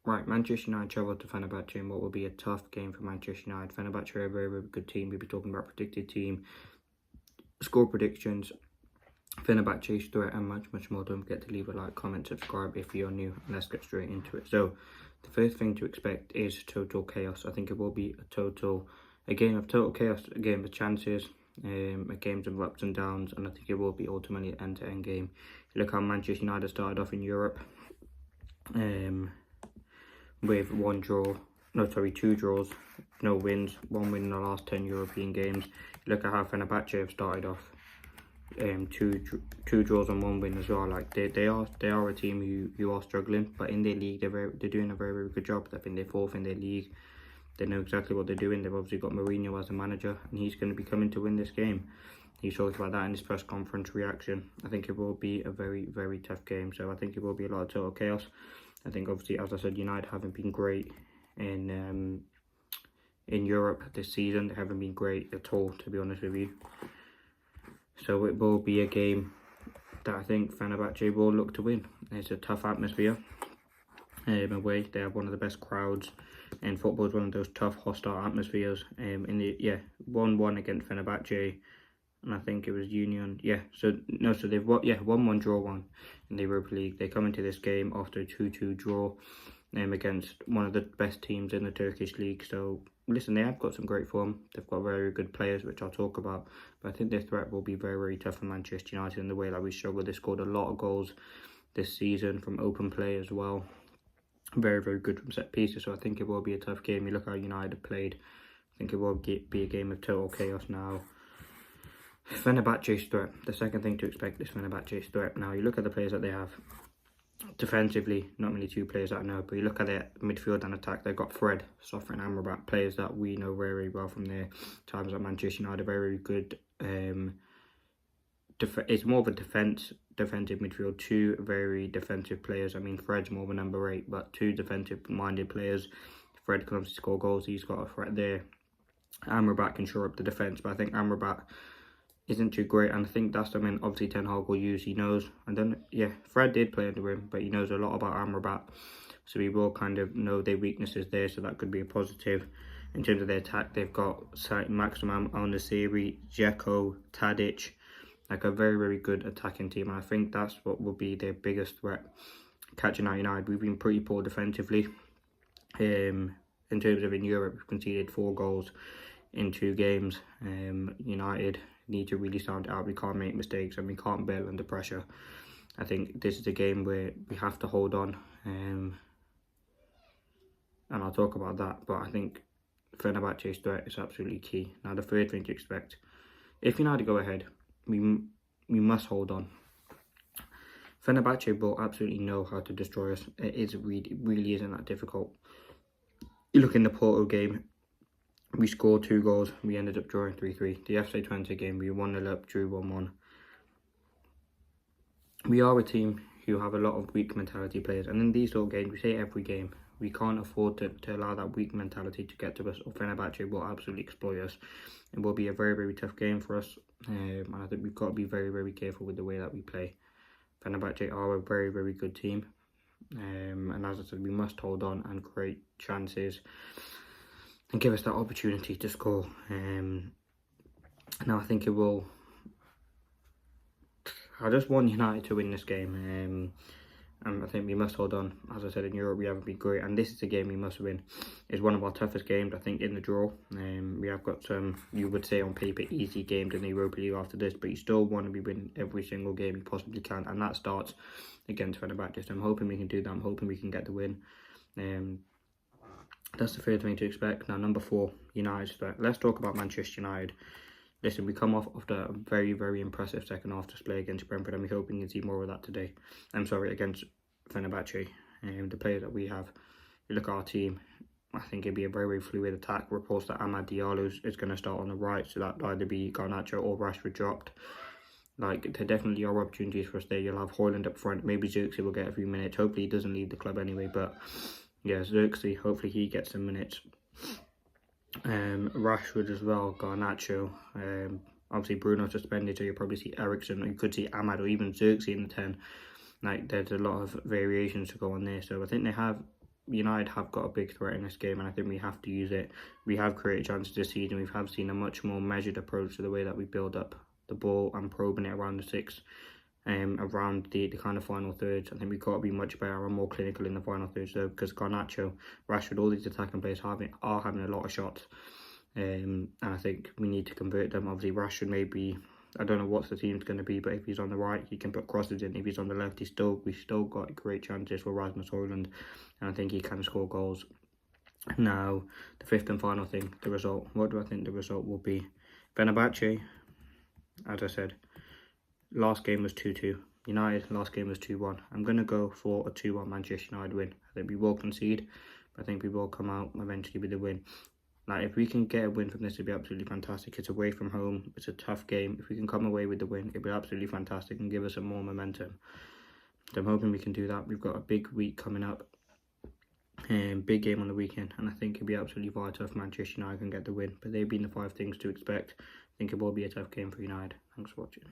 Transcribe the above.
Right, Manchester United travel to Fenerbahçe in what will be a tough game for Manchester United. Fenerbahçe are a very, very good team. We'll be talking about predicted team, score predictions, Fenerbahçe's threat, and much more. Don't forget to leave a like, comment, subscribe if you're new, and let's get straight into it. So, the first thing to expect is total chaos. I think it will be a game of total chaos, a game of chances, a game of ups and downs, and I think it will be ultimately an end-to-end game. Look how Manchester United started off in Europe. With two draws, no wins, one win in the last 10 European games. Look at how Fenerbahçe have started off, two draws and one win as well. Like they are a team who are struggling, but in their league they're doing a very good job. I think they're fourth in their league. They know exactly what they're doing. They've obviously got Mourinho as a manager, and he's going to be coming to win this game. He talked about that in his press conference reaction. I think it will be a very tough game. So I think it will be a lot of total chaos. I think obviously, as I said, United haven't been great in Europe this season. They haven't been great at all, to be honest with you. So it will be a game that I think Fenerbahçe will look to win. It's a tough atmosphere away. They have one of the best crowds in football. It's one of those tough, hostile atmospheres. 1-1 against Fenerbahçe. And I think it was Union. So they've won 1-1, draw 1 in the Europa League. They come into this game after a 2-2 draw against one of the best teams in the Turkish league. So listen, they have got some great form. They've got very good players, which I'll talk about. But I think their threat will be very tough for Manchester United in the way that we struggled. They scored a lot of goals this season from open play as well. Very good from set pieces. So I think it will be a tough game. You look how United played. I think it will be a game of total chaos now. Fenerbahçe's threat. The second thing to expect is Fenerbahçe's threat. Now, you look at the players that they have. Defensively, not many two players that I know, but you look at their midfield and attack, they've got Fred, Sofra and Amrabat, players that we know very well from their times at Manchester United. Very good. It's more of a defensive midfield. Two very defensive players. I mean, Fred's more of a number 8, but two defensive-minded players. Fred can obviously score goals. He's got a threat there. Amrabat can shore up the defence, but I think Amrabat isn't too great, and I think that's something obviously Ten Hag will use. He knows, and then Fred did play in the rim, but he knows a lot about Amrabat, so he will kind of know their weaknesses there, so that could be a positive. In terms of their attack, they've got Maximum Al-Nassiri, Dzeko, Tadic, like a very good attacking team, and I think that's what will be their biggest threat. Catching out United, we've been pretty poor defensively. In terms of in Europe, we've conceded 4 goals in 2 games. United need to really sound it out. We can't make mistakes and we can't bail under pressure. I think this is a game where we have to hold on, and I'll talk about that, but I think Fenerbahçe's threat is absolutely key. Now, the third thing to expect, if United go ahead, we must hold on. Fenerbahçe will absolutely know how to destroy us. It really isn't that difficult. You look in the Porto game, we scored 2 goals. We ended up drawing 3-3. The FC Twente game, we 1-0 up, drew 1-1. We are a team who have a lot of weak mentality players. And in these sort of games, we say every game, we can't afford to allow that weak mentality to get to us, or Fenerbahçe will absolutely exploit us. It will be a very tough game for us. And I think we've got to be very careful with the way that we play. Fenerbahçe are a very good team. And as I said, we must hold on and create chances and give us that opportunity to score. Now I think it will. I just want United to win this game, and I think we must hold on. As I said, in Europe we haven't been great, and this is a game we must win. It's one of our toughest games, I think, in the draw. We have got some, you would say on paper, easy games in the Europa League after this, but you still want to be winning every single game you possibly can, and that starts against Fenerbahçe. So I'm hoping we can do that. I'm hoping we can get the win. That's the third thing to expect. Now, number 4, United's threat. Let's talk about Manchester United. Listen, we come off after a very impressive second half display against Brentford, and we hope we can see more of that today. Against Fenerbahçe. The players that we have. You look at our team, I think it'd be a very fluid attack. Reports that AMAD is going to start on the right, so that either be Garnacho or Rashford dropped. Like, there definitely are opportunities for us there. You'll have Højlund up front. Maybe Zirkzee will get a few minutes. Hopefully he doesn't leave the club anyway, but yeah, Zirkzee, hopefully he gets some minutes. Rashford as well, Garnacho. Obviously Bruno suspended, so you'll probably see Eriksen, or you could see AMAD or even Zirkzee in the 10. Like, there's a lot of variations to go on there. So I think they have United have got a big threat in this game, and I think we have to use it. We have created chances this season. We have seen a much more measured approach to the way that we build up the ball and probing it around the six, around the kind of final thirds. I think we've got to be much better and more clinical in the final thirds, though, because Garnacho, Rashford, all these attacking players are having a lot of shots, and I think we need to convert them. Obviously, Rashford maybe, I don't know what the team's going to be, but if he's on the right, he can put crosses in. If he's on the left, we've still got great chances for Rasmus Højlund, and I think he can score goals. Now, the fifth and final thing, the result. What do I think the result will be? Fenerbaçhe, as I said, last game was 2-2. United, last game was 2-1. I'm going to go for a 2-1 Manchester United win. I think we will concede, but I think we will come out eventually with a win. Like, if we can get a win from this, it'd be absolutely fantastic. It's away from home. It's a tough game. If we can come away with the win, it'd be absolutely fantastic and give us some more momentum. So I'm hoping we can do that. We've got a big week coming up. Big game on the weekend, and I think it'd be absolutely vital if Manchester United can get the win. But they've been the 5 things to expect. I think it will be a tough game for United. Thanks for watching.